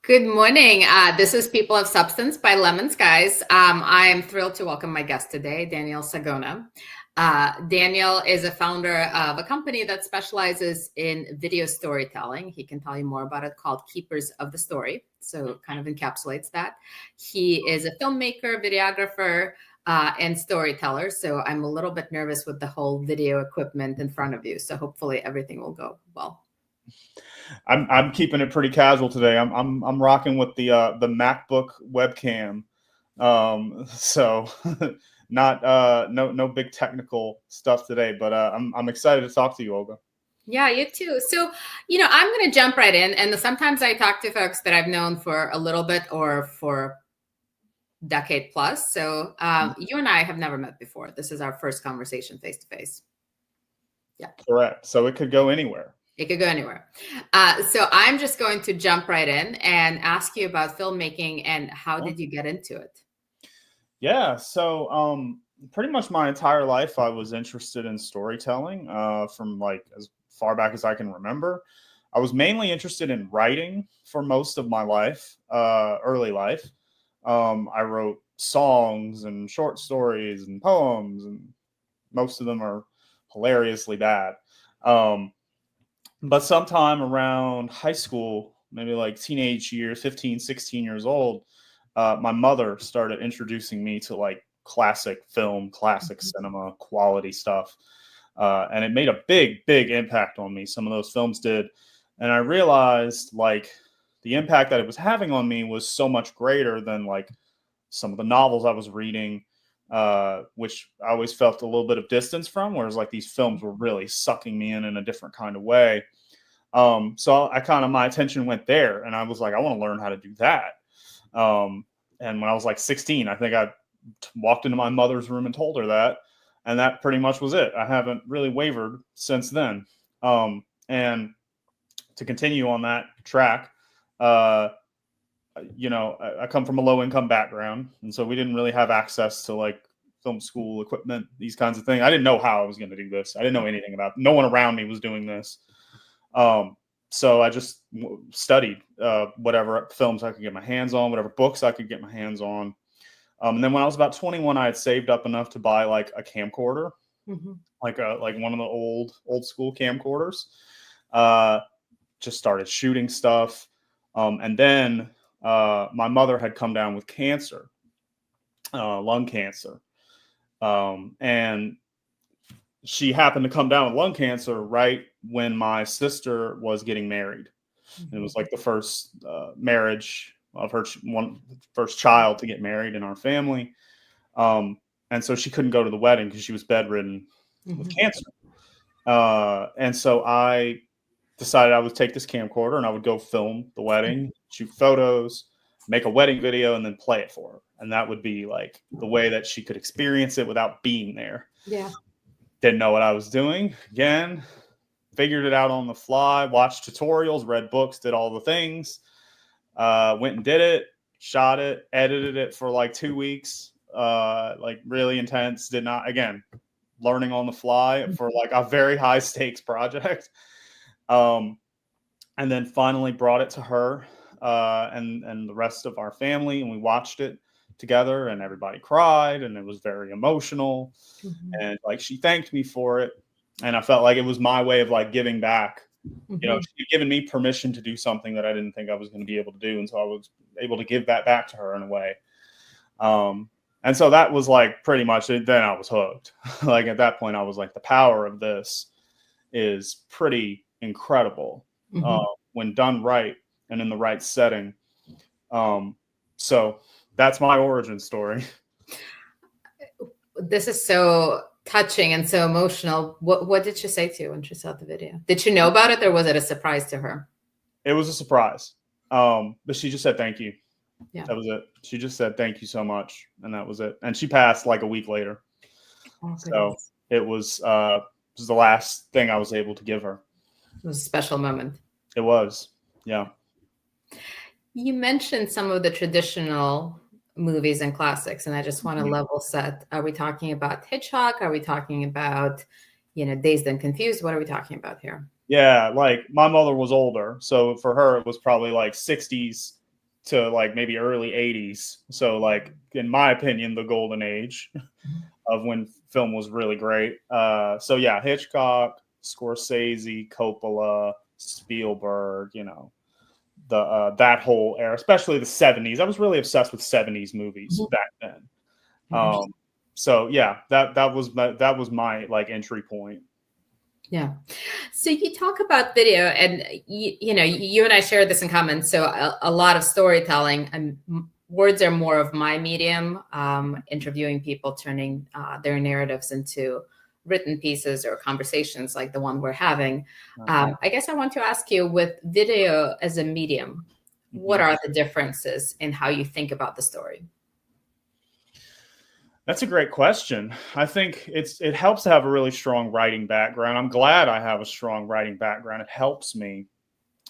Good morning. This is People of Substance by LemonSkies. I am thrilled to welcome my guest today, Daniel Sagona. Daniel is a founder of a company that specializes in video storytelling. He can tell you more about it, called Keepers of the Story. So it kind of encapsulates that. He is a filmmaker, videographer, and storyteller. So I'm a little bit nervous with the whole video equipment in front of you. So hopefully everything will go well. I'm keeping it pretty casual today. I'm rocking with the MacBook webcam. So not no big technical stuff today, but I'm excited to talk to you, Olga. Yeah, you too. So, I'm going to jump right in. And sometimes I talk to folks that I've known for a little bit or for decade plus. So you and I have never met before. This is our first conversation face to face. Yeah. Correct. So it could go anywhere. It could go anywhere. So I'm just going to jump right in and ask you about filmmaking and how did you get into it? Yeah. So pretty much my entire life, I was interested in storytelling from like as far back as I can remember. I was mainly interested in writing for most of my life, early life. I wrote songs and short stories and poems, and most of them are hilariously bad. But sometime around high school, maybe like teenage years, 15, 16 years old, my mother started introducing me to like classic film, classic cinema, quality stuff. And it made a big, big impact on me. Some of those films did. And I realized like the impact that it was having on me was so much greater than like some of the novels I was reading, which I always felt a little bit of distance from, whereas like these films were really sucking me in a different kind of way. So my attention went there, and I was like, I want to learn how to do that. And when I was like 16, I think I walked into my mother's room and told her that, and that pretty much was it. I haven't really wavered since then. And to continue on that track, I come from a low income background, and so we didn't really have access to like film school equipment, these kinds of things. I didn't know how I was going to do this. I didn't know anything about it. No one around me was doing this. So I just studied whatever films I could get my hands on, whatever books I could get my hands on. And then when I was about 21, I had saved up enough to buy like a camcorder, like one of the old school camcorders. Just started shooting stuff. And then my mother had come down with cancer, lung cancer. And she happened to come down with lung cancer right when my sister was getting married. And it was like the first marriage of her first child to get married in our family. And so she couldn't go to the wedding because she was bedridden with cancer. And so I decided I would take this camcorder and I would go film the wedding, shoot photos, make a wedding video, and then play it for her. And that would be like the way that she could experience it without being there. Yeah. Didn't know what I was doing. Again, figured it out on the fly, watched tutorials, read books, did all the things, went and did it, shot it, edited it for like 2 weeks, like really intense. Learning on the fly for like a very high stakes project. And then finally brought it to her and the rest of our family, and we watched it together, and everybody cried, and it was very emotional. And like she thanked me for it, and I felt like it was my way of like giving back. She had given me permission to do something that I didn't think I was going to be able to do, and so I was able to give that back to her in a way. And so that was like pretty much it. Then I was hooked. Like at that point I was like, the power of this is pretty incredible when done right and in the right setting. So that's my origin story. This is so touching and so emotional. What did she say to you when she saw the video? Did she know about it, or was it a surprise to her? It was a surprise. But she just said thank you. Yeah. That was it. She just said thank you so much, and that was it. And she passed like a week later. So it was the last thing I was able to give her. It was a special moment. It was. Yeah. You mentioned some of the traditional movies and classics, and I just want to level set. Are we talking about Hitchcock? Are we talking about, Dazed and Confused? What are we talking about here? Yeah, like my mother was older, so for her it was probably like 60s to like maybe early 80s. So like in my opinion, the golden age of when film was really great. So yeah, Hitchcock, Scorsese, Coppola, Spielberg, you know, the that whole era, especially the 70s. I was really obsessed with 70s movies back then. So yeah, that was my like entry point. Yeah. So you talk about video, and you know, you and I share this in common. So a lot of storytelling, and words are more of my medium. Interviewing people, turning their narratives into written pieces or conversations like the one we're having. I guess I want to ask you, with video as a medium, what are the differences in how you think about the story? That's a great question. I think it helps to have a really strong writing background. I'm glad I have a strong writing background. It helps me.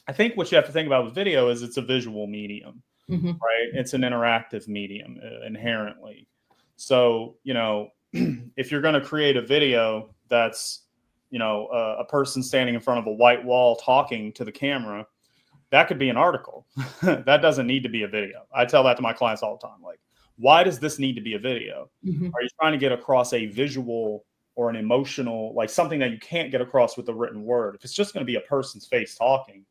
I think what you have to think about with video is it's a visual medium, right? It's an interactive medium inherently. So, you know, if you're going to create a video that's, you know, a person standing in front of a white wall talking to the camera, that could be an article. That doesn't need to be a video. I tell that to my clients all the time. Like, why does this need to be a video? Are you trying to get across a visual or an emotional, like something that you can't get across with a written word? If it's just going to be a person's face talking,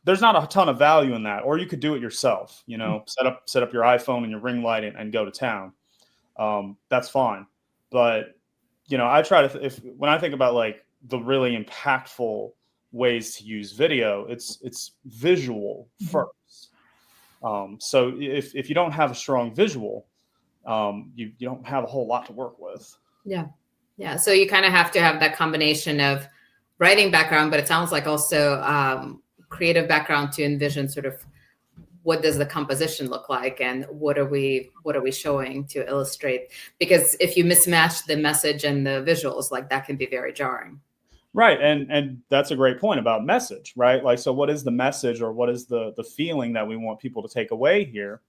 there's not a ton of value in that. Or you could do it yourself, you know, set up your iPhone and your ring light and go to town. That's fine. But, you know, I try to, when I think about like the really impactful ways to use video, it's visual first. So if you don't have a strong visual, you don't have a whole lot to work with. Yeah. So you kind of have to have that combination of writing background, but it sounds like also creative background to envision sort of what does the composition look like, and what are we showing to illustrate? Because if you mismatch the message and the visuals, like that can be very jarring. Right. And that's a great point about message, right? Like, so what is the message, or what is the feeling that we want people to take away here?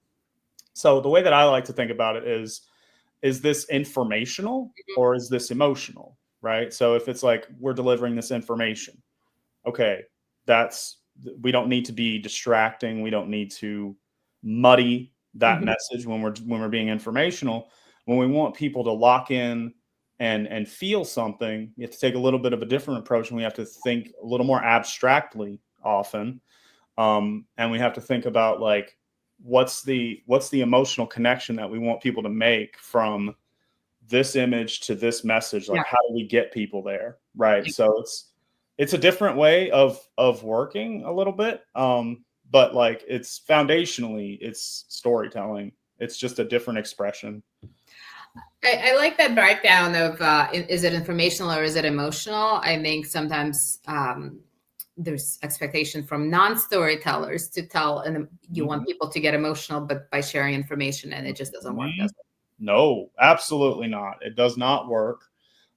So the way that I like to think about it is this informational or is this emotional, right? So if it's like we're delivering this information, okay, we don't need to be distracting. We don't need to muddy that message when we're being informational. When we want people to lock in and feel something, you have to take a little bit of a different approach, and we have to think a little more abstractly often. And we have to think about like, what's the emotional connection that we want people to make from this image to this message? Like, how do we get people there? Right. So it's a different way of working a little bit. But like, it's foundationally, it's storytelling. It's just a different expression. I like that breakdown of is it informational or is it emotional? I think sometimes there's expectation from non-storytellers to tell, and you want people to get emotional, but by sharing information, and it just doesn't work, does it? No, absolutely not. It does not work.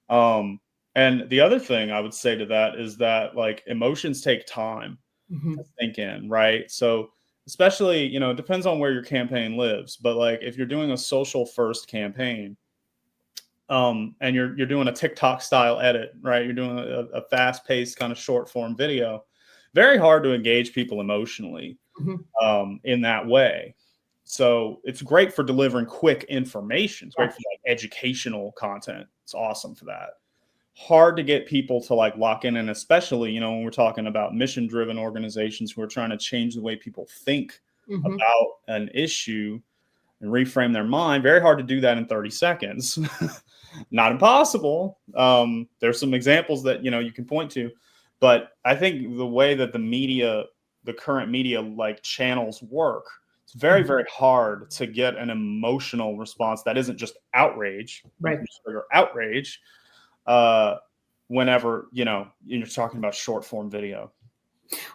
And the other thing I would say to that is that like emotions take time to sink in, right? So especially, you know, it depends on where your campaign lives, but like if you're doing a social first campaign, and you're doing a TikTok style edit, right? You're doing a fast paced kind of short form video. Very hard to engage people emotionally in that way. So it's great for delivering quick information. It's great for like educational content. It's awesome for that. Hard to get people to like lock in, and especially, you know, when we're talking about mission driven organizations who are trying to change the way people think about an issue and reframe their mind. Very hard to do that in 30 seconds. Not impossible. There's some examples that, you know, you can point to, but I think the way that the current media like channels work, it's very, very hard to get an emotional response that isn't just outrage, right? Trigger outrage whenever, you know, you're talking about short form video.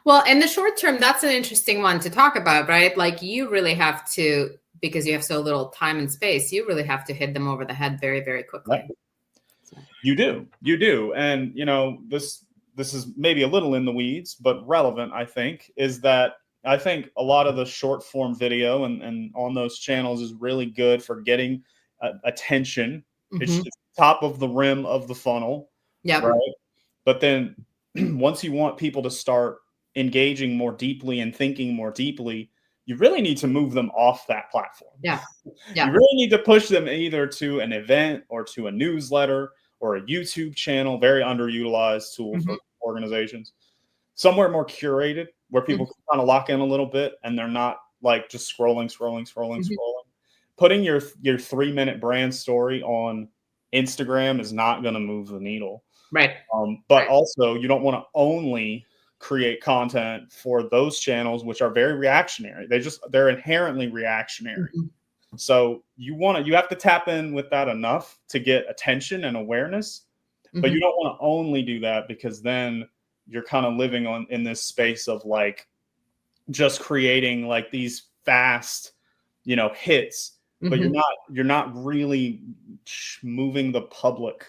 Well, in the short term, that's an interesting one to talk about, right? Like you really have to, because you have so little time and space, you really have to hit them over the head very, very quickly. Right. You do. And, you know, this is maybe a little in the weeds, but relevant, I think, is that I think a lot of the short form video and on those channels is really good for getting attention. It's top of the rim of the funnel. Yeah. Right. But then once you want people to start engaging more deeply and thinking more deeply, you really need to move them off that platform. Yeah. You really need to push them either to an event or to a newsletter or a YouTube channel, very underutilized tool for organizations, somewhere more curated where people can kind of lock in a little bit and they're not like just scrolling. Putting your 3-minute brand story on Instagram is not going to move the needle. Right. But also you don't want to only create content for those channels, which are very reactionary. They're inherently reactionary. So you have to tap in with that enough to get attention and awareness, but you don't want to only do that, because then you're kind of living in this space of like just creating like these fast, hits, but you're not really moving the public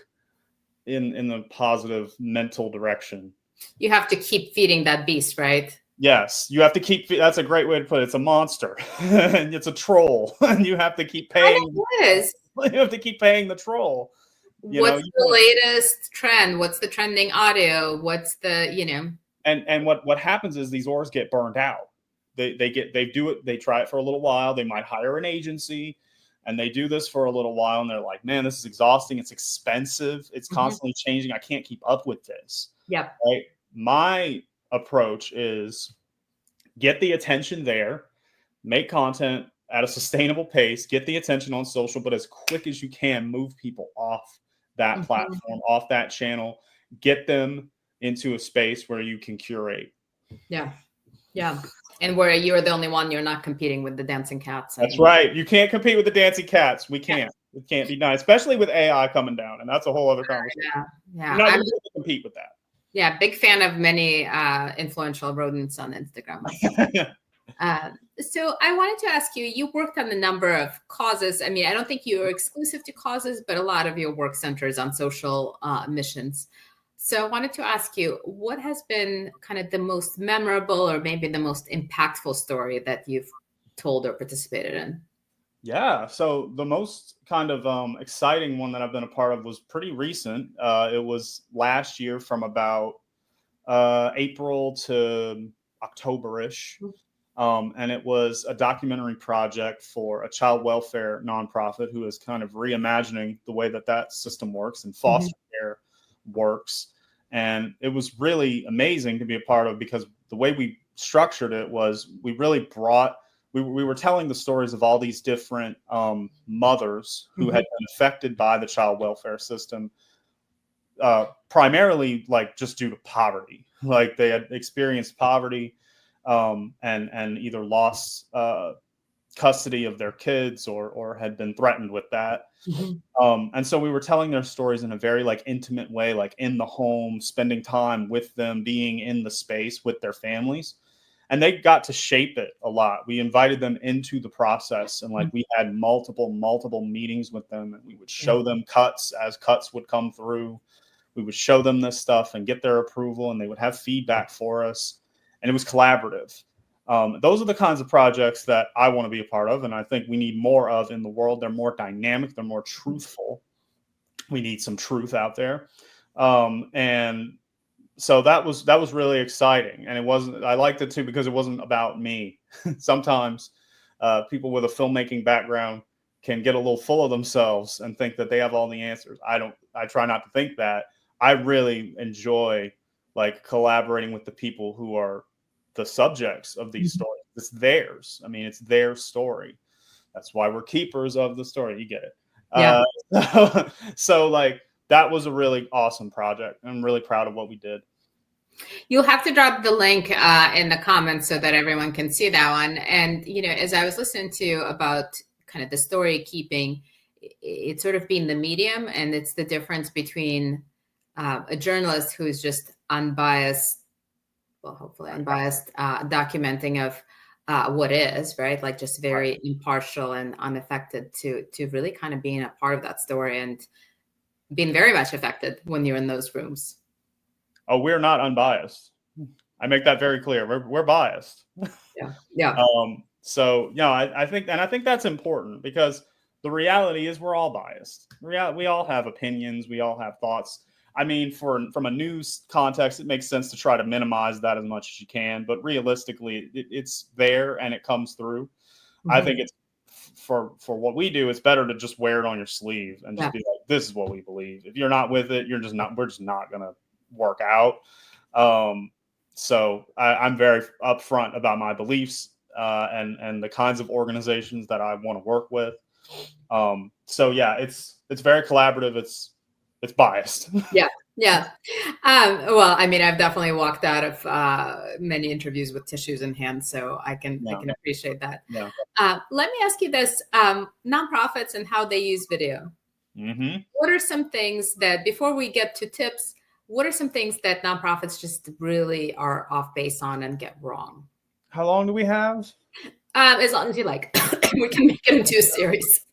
in the positive mental direction. You have to keep feeding that beast, right? Yes, you have to keep. That's a great way to put it. It's a monster, and it's a troll, and you have to keep paying. It is. You have to keep paying the troll. What's the latest trend? What's the trending audio? What's the And what happens is these orgs get burned out. They do it. They try it for a little while. They might hire an agency, and they do this for a little while, and they're like, "Man, this is exhausting. It's expensive. It's constantly changing. I can't keep up with this." Yep. Right. My approach is get the attention there, make content at a sustainable pace, get the attention on social, but as quick as you can, move people off that platform, off that channel, get them into a space where you can curate. Yeah. Yeah. And where you're the only one, you're not competing with the dancing cats. That's right. You can't compete with the dancing cats. We can't. It can't be done, especially with AI coming down. And that's a whole other conversation. Yeah. You're not going to be able to compete with that. Yeah, big fan of many influential rodents on Instagram. So I wanted to ask you, you worked on a number of causes. I mean, I don't think you are exclusive to causes, but a lot of your work centers on social missions. So I wanted to ask you, what has been kind of the most memorable or maybe the most impactful story that you've told or participated in? Yeah, so the most kind of exciting one that I've been a part of was pretty recent. It was last year from about April to October-ish. And it was a documentary project for a child welfare nonprofit who is kind of reimagining the way that system works and foster care works. And it was really amazing to be a part of, because the way we structured it was we really brought we were telling the stories of all these different mothers who had been affected by the child welfare system, primarily like just due to poverty. Like they had experienced poverty and either lost custody of their kids or had been threatened with that. And so we were telling their stories in a very like intimate way, like in the home, spending time with them, being in the space with their families. And they got to shape it a lot. We invited them into the process, and like we had multiple meetings with them, and we would show them cuts as cuts would come through. We would show them this stuff and get their approval, and they would have feedback for us. And it was collaborative. Those are the kinds of projects that I want to be a part of, and I think we need more of in the world. They're more dynamic. They're more truthful. We need some truth out there. And so that was really exciting. And I liked it too, because it wasn't about me. Sometimes people with a filmmaking background can get a little full of themselves and think that they have all the answers. I try not to think that. I really enjoy like collaborating with the people who are the subjects of these stories. It's theirs. I mean, it's their story. That's why we're keepers of the story. You get it. Yeah. So like that was a really awesome project. I'm really proud of what we did. You'll have to drop the link in the comments so that everyone can see that one. And, as I was listening to about kind of the story keeping, it's sort of being the medium, and it's the difference between a journalist who is just unbiased, well, hopefully unbiased, documenting of what is, right? Like just very impartial and unaffected, to really kind of being a part of that story and being very much affected when you're in those rooms. Oh, we're not unbiased. I make that very clear. We're biased. Yeah. So, I think that's important, because the reality is we're all biased. We all have opinions. We all have thoughts. I mean, from a news context, it makes sense to try to minimize that as much as you can. But realistically, it's there and it comes through. I think it's for what we do, it's better to just wear it on your sleeve and just be like, this is what we believe. If you're not with it, we're just not going to work out. So I'm very upfront about my beliefs and the kinds of organizations that I want to work with. So yeah, it's very collaborative. It's biased. Yeah. Yeah. Well, I mean, I've definitely walked out of many interviews with tissues in hand, so I can appreciate that. Yeah. Let me ask you this: nonprofits and how they use video. What are some things that, before we get to tips, what are some things that nonprofits just really are off base on and get wrong? How long do we have? As long as you like. We can make it into a series.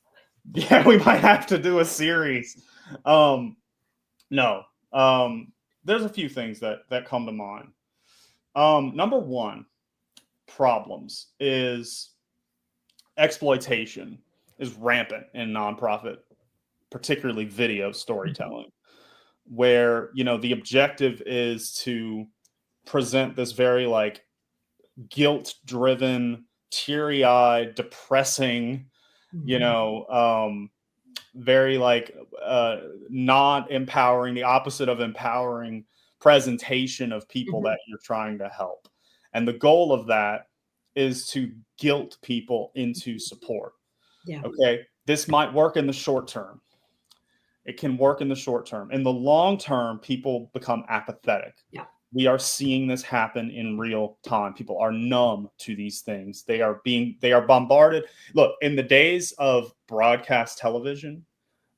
Yeah, we might have to do a series. No. There's a few things that come to mind. Number one, problems is exploitation is rampant in nonprofit, particularly video storytelling, where, the objective is to present this very like guilt-driven, teary-eyed, depressing, very like not empowering, the opposite of empowering presentation of people that you're trying to help. And the goal of that is to guilt people into support. Yeah. Okay. This might work in the short term. It can work in the short term. In the long term, people become apathetic. Yeah. We are seeing this happen in real time. People are numb to these things. They are bombarded. Look, in the days of broadcast television,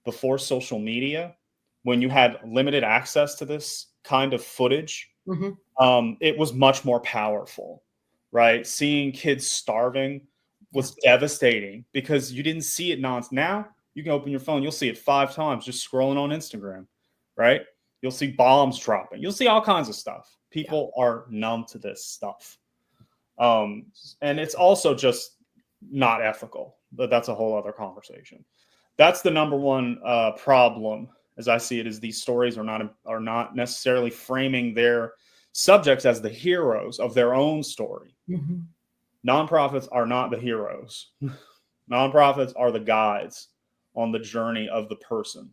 before social media, when you had limited access to this kind of footage, it was much more powerful, right? Seeing kids starving was devastating because you didn't see it now you can open your phone, you'll see it 5 times just scrolling on Instagram, right? You'll see bombs dropping. You'll see all kinds of stuff. People are numb to this stuff. And it's also just not ethical, but that's a whole other conversation. That's the number one problem, as I see it, is these stories are not necessarily framing their subjects as the heroes of their own story. Nonprofits are not the heroes. Nonprofits are the guides on the journey of the person.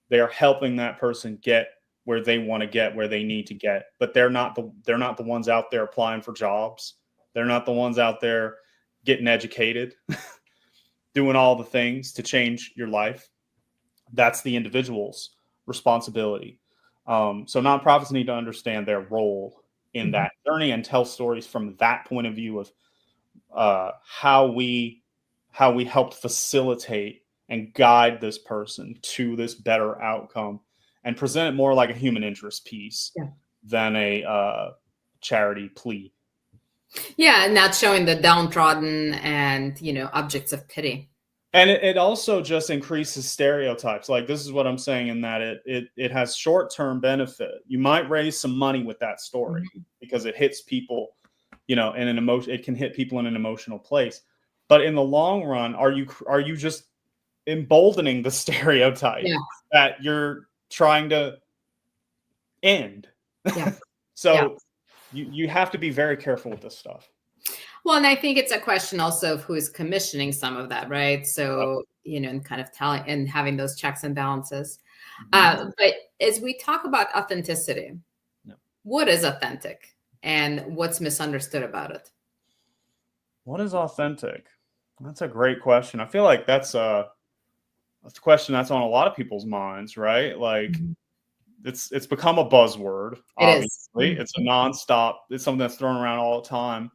They are helping that person get where they want to get, where they need to get, but they're not the ones out there applying for jobs. They're not the ones out there getting educated, doing all the things to change your life. That's the individual's responsibility. So nonprofits need to understand their role in that journey and tell stories from that point of view of how we helped facilitate and guide this person to this better outcome, and present it more like a human interest piece than a charity plea. Yeah, and not showing the downtrodden and, objects of pity. And it also just increases stereotypes. Like, this is what I'm saying, in that it has short-term benefit. You might raise some money with that story because it hits people, in an emotion. It can hit people in an emotional place. But in the long run, are you just emboldening the stereotype that you're trying to end? So you have to be very careful with this stuff. Well, and I think it's a question also of who is commissioning some of that, right? So, and kind of telling and having those checks and balances. But as we talk about authenticity, what is authentic and what's misunderstood about it? What is authentic? That's a great question. I feel like that's a question that's on a lot of people's minds, right? Like, it's become a buzzword. Obviously, it's a nonstop. It's something that's thrown around all the time.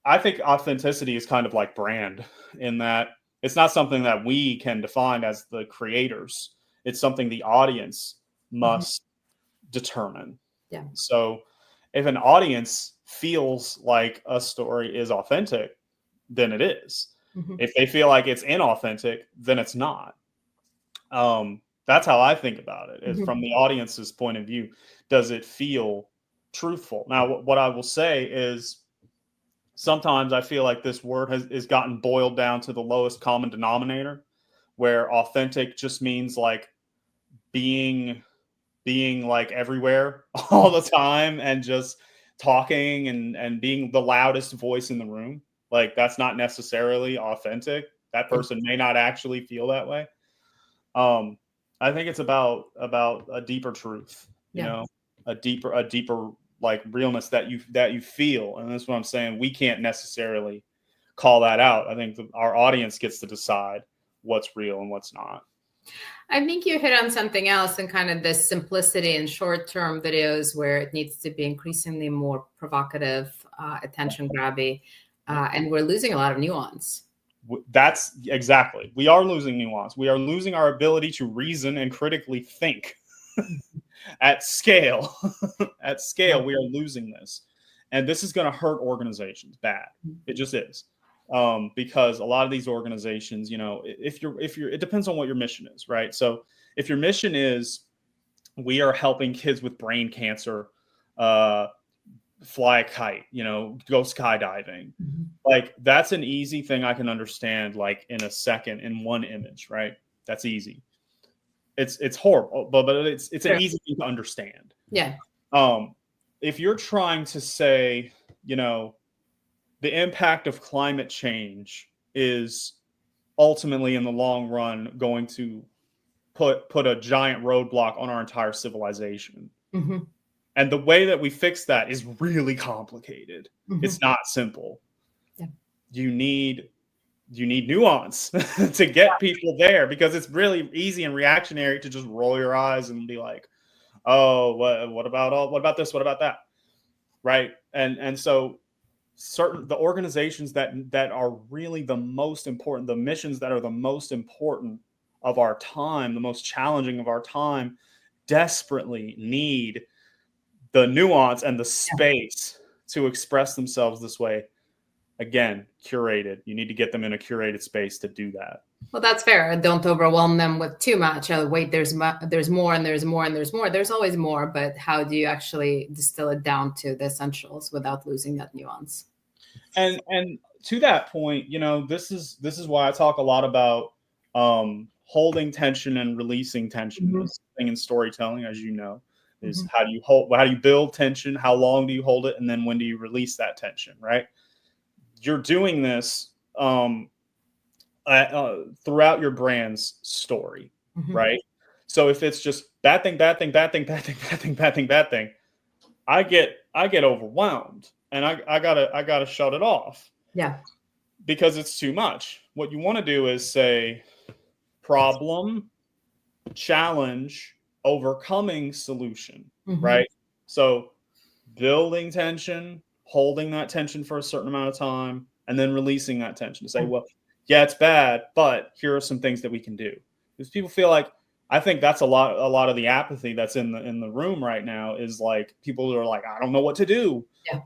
I think authenticity is kind of like brand, in that it's not something that we can define as the creators. It's something the audience must determine. Yeah. So if an audience feels like a story is authentic, then it is. If they feel like it's inauthentic, then it's not. That's how I think about it, is from the audience's point of view. Does it feel truthful? Now, what I will say is, sometimes I feel like this word has gotten boiled down to the lowest common denominator, where authentic just means like being like everywhere all the time and just talking and being the loudest voice in the room. Like, that's not necessarily authentic. That person may not actually feel that way. I think it's about a deeper truth, you know, a deeper like realness that you feel. And that's what I'm saying. We can't necessarily call that out. I think our audience gets to decide what's real and what's not. I think you hit on something else in kind of this simplicity in short-term videos where it needs to be increasingly more provocative, attention grabby, and we're losing a lot of nuance. That's exactly. We are losing nuance. We are losing our ability to reason and critically think at scale. At scale, we are losing this. And this is going to hurt organizations bad. It just is. Because a lot of these organizations, you know, if you're, it depends on what your mission is, right? So if your mission is, we are helping kids with brain cancer, fly a kite, you know, go skydiving. Like, that's an easy thing I can understand, like, in a second, in one image, right? That's easy. It's horrible, but it's an easy thing to understand. Yeah. If you're trying to say, you know, the impact of climate change is ultimately in the long run going to put a giant roadblock on our entire civilization. And the way that we fix that is really complicated. It's not simple. Yeah. You need nuance to get people there, because it's really easy and reactionary to just roll your eyes and be like, oh, what about this? What about that? Right. And so the organizations that are really the most important, the missions that are the most important of our time, the most challenging of our time, desperately need the nuance and the space to express themselves this way. Again, curated. You need to get them in a curated space to do that. Well, that's fair. Don't overwhelm them with too much. Oh, wait, there's more and there's more and there's more. There's always more, but how do you actually distill it down to the essentials without losing that nuance? And to that point, you know, this is why I talk a lot about holding tension and releasing tension. This thing in storytelling, as you know, is how do you build tension? How long do you hold it? And then when do you release that tension, right? You're doing this throughout your brand's story, right? So if it's just bad thing, I get overwhelmed and I gotta shut it off. Yeah. Because it's too much. What you want to do is say problem, challenge, overcoming, solution, right? So building tension, holding that tension for a certain amount of time, and then releasing that tension to say, well, yeah, it's bad, but here are some things that we can do. Because people feel like, I think that's a lot of the apathy that's in the room right now, is like, people are like, I don't know what to do. Yeah.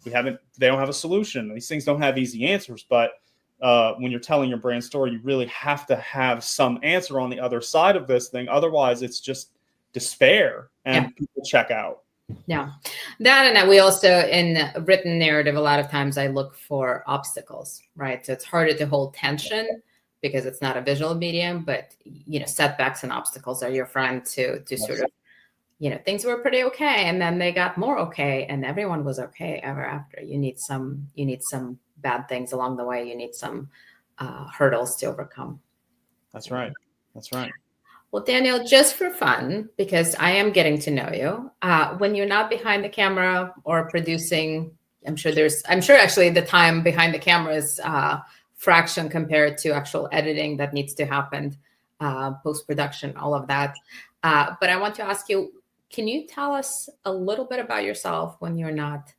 They don't have a solution. These things don't have easy answers, but when you're telling your brand story, you really have to have some answer on the other side of this thing. Otherwise, it's just despair and people check out. Yeah, that, and we also, in written narrative, a lot of times I look for obstacles, right? So it's harder to hold tension because it's not a visual medium, but, you know, setbacks and obstacles are your friend to sort of, you know, things were pretty okay, and then they got more okay, and everyone was okay ever after. You need some bad things along the way. You need some hurdles to overcome. That's right. That's right. Well, Daniel, just for fun, because I am getting to know you, when you're not behind the camera or producing, I'm sure actually the time behind the camera is fraction compared to actual editing that needs to happen, post-production, all of that. But I want to ask you, can you tell us a little bit about yourself when you're not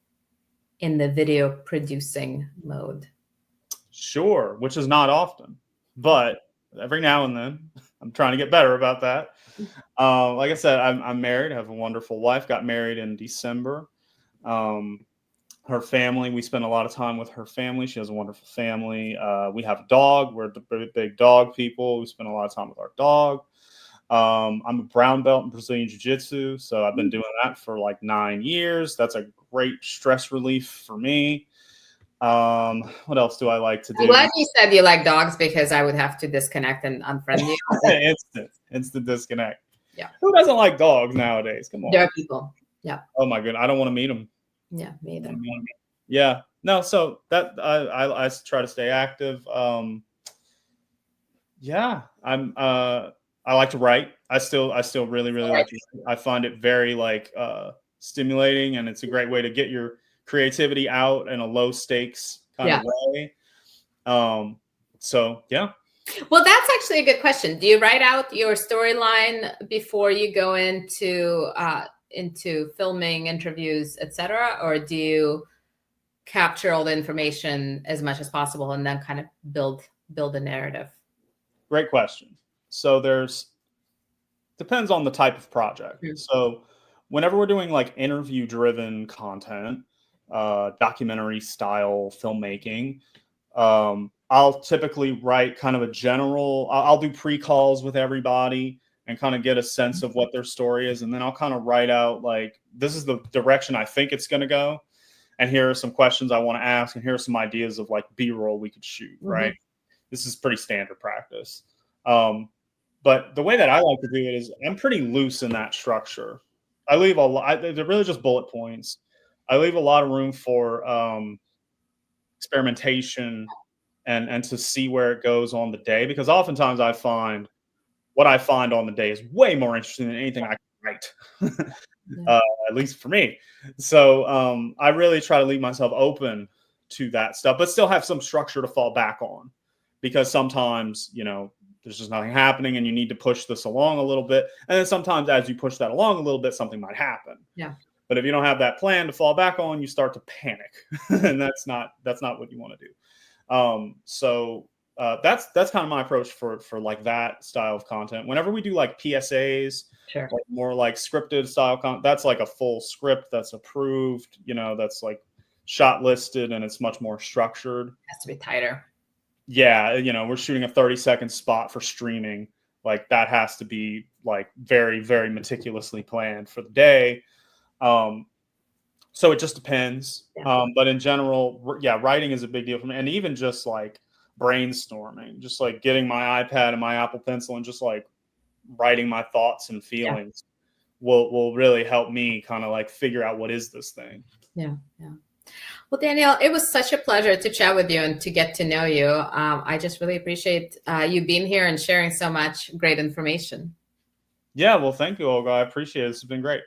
in the video producing mode? Sure, which is not often, but every now and then. I'm trying to get better about that. Like I said, I'm married. I have a wonderful wife. Got married in December. Her family, we spend a lot of time with her family. She has a wonderful family. We have a dog. We're big dog people. We spend a lot of time with our dog. I'm a brown belt in Brazilian Jiu-Jitsu, so I've been doing that for like 9 years. That's a great stress relief for me. What else do I like to do? I'm glad you said you like dogs, because I would have to disconnect and unfriend you. Instant disconnect. Yeah. Who doesn't like dogs nowadays? Come on. There are people. Yeah. Oh my goodness. I don't want to meet them. Yeah, me either. Yeah. No, so that I try to stay active. Yeah, I like to write. I still really like to write. I find it very like stimulating, and it's a great way to get your creativity out in a low stakes kind of way. So yeah. Well, that's actually a good question. Do you write out your storyline before you go into filming, interviews, etc., or do you capture all the information as much as possible and then kind of build a narrative? Great question. So depends on the type of project. Mm-hmm. So whenever we're doing like interview driven content, documentary style filmmaking, I'll typically write kind of a general, I'll do pre-calls with everybody and kind of get a sense of what their story is. And then I'll kind of write out like, this is the direction I think it's going to go. And here are some questions I want to ask. And here are some ideas of like B-roll we could shoot, right? This is pretty standard practice. But the way that I like to do it is I'm pretty loose in that structure. I leave a lot, they're really just bullet points. I leave a lot of room for experimentation and to see where it goes on the day, because oftentimes I find what I find on the day is way more interesting than anything I can write, at least for me. So I really try to leave myself open to that stuff, but still have some structure to fall back on, because sometimes, you know, there's just nothing happening and you need to push this along a little bit. And then sometimes as you push that along a little bit, something might happen. Yeah. But if you don't have that plan to fall back on, you start to panic, and that's not what you want to do. So that's kind of my approach for like that style of content. Whenever we do like PSAs, like more like scripted style content, that's like a full script that's approved, you know, that's like shot listed and it's much more structured. It has to be tighter. Yeah, you know, we're shooting a 30-second spot for streaming. Like that has to be like very, very meticulously planned for the day. So it just depends. But in general, yeah, writing is a big deal for me. And even just like brainstorming, just like getting my iPad and my Apple Pencil and just like writing my thoughts and feelings will really help me kind of like figure out what is this thing. Yeah. Well, Daniel, it was such a pleasure to chat with you and to get to know you. I just really appreciate you being here and sharing so much great information. Yeah, well, thank you, Olga. I appreciate it. It's been great.